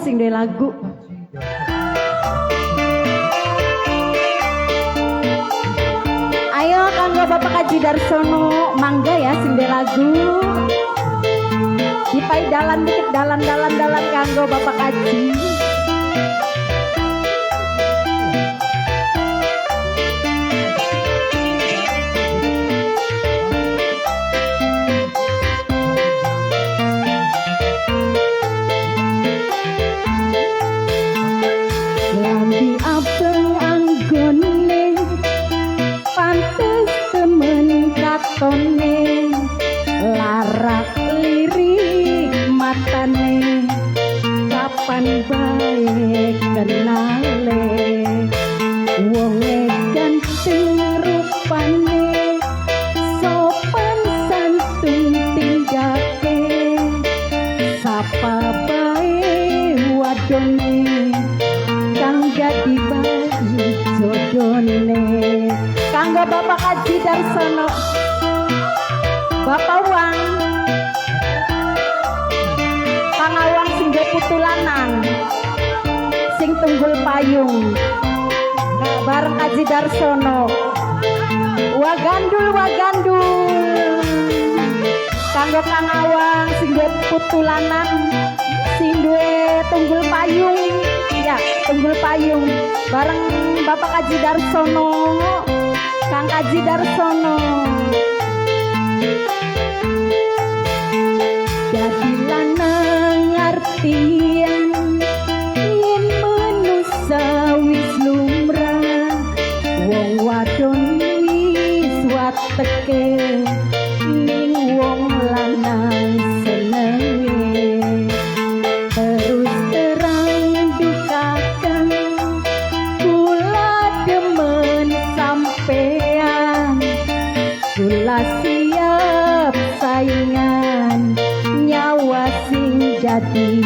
sing duwe lagu. Ayo kanggo Bapak Haji Darsono mangga ya sing duwe lagu. Dipai dalan dikit dalan kanggo Bapak Haji. Larak lirik matane kapan baik kenale wong ganteng rupane sopan santun tinggake sapa bae wadone kang jadi bayi jodone kanggo Bapak Haji Darsono Bapak Wang Pangawang sing putu lanang sing tunggul payung bareng Haji Darsono wagandul kanggo Pangawang sing putu lanang sing duwe tunggul payung ya tunggul payung bareng Bapak Haji Darsono Kang Haji Darsono jadi lanang artian yen manusa wis lumrah wong wadon wis wateke ning wong lanang senenge terus terang dukakan kula demen sampean kula siap saingan nyawa sing jadi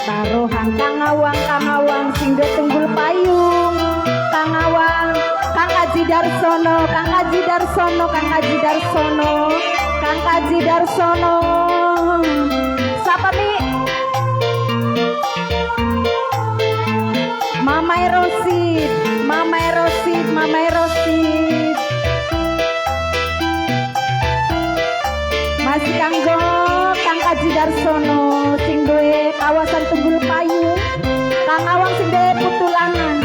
taruhan Kangawang sing do tunggul payung Kangawang Kang Haji Darsono siapa Mi Mama Erosid masih kanggo Kang Haji Darsono sing duwe kawasan tunggul payung Kangawang sing duwe putu lanang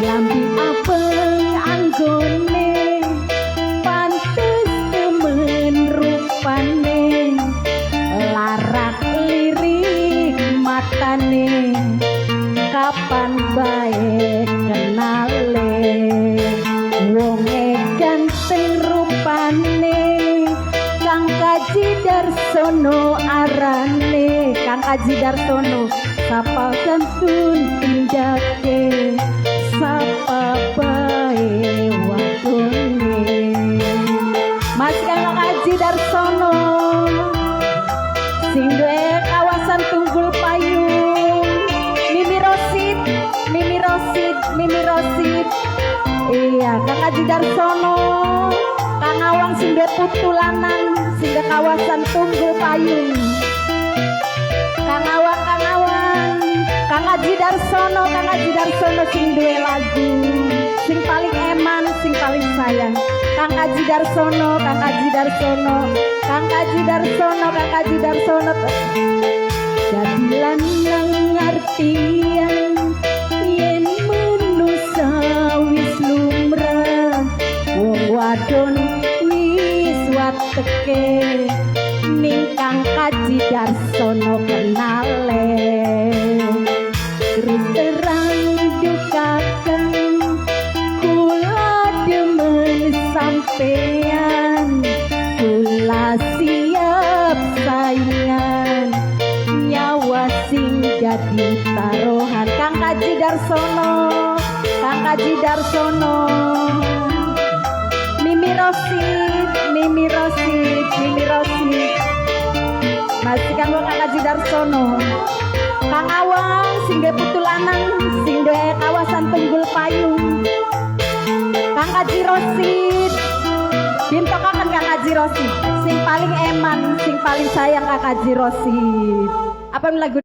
lambi apel anggone pantes temen rupane larak lirik matane kapan baik kenale wong ganteng rupane Kang Haji Darsono arane Kang Haji Darsono sapa santun tindake sapa bae wadone Mas Kang Haji Darsono sing duwe kawasan tunggul payung Mimi Rosid iya Kang Haji Darsono Kangawang sing duwe putu lanang sing kawasan tunggul payung Kangawang Kang Haji Darsono sing duwe lagu sing paling eman sing paling sayang Kang Haji Darsono jadi lanang artian yen manusa wis lumrah wong wadon wis wateke ning Kang Haji Darsono kenale terus terang dukakan kula demen sampean kula siap saingan nyawa sing jadi taruhan Kang Haji Darsono Mimi Rosid masih kanggo Kang Haji Darsono Kangawang sing duwe putu lanang sing duwe kawasan tunggul payung Kang Haji Rosid Dintokaken Kang Haji Rosid. Sing paling eman, sing paling sayang Kang Haji Rosid. Apa lagu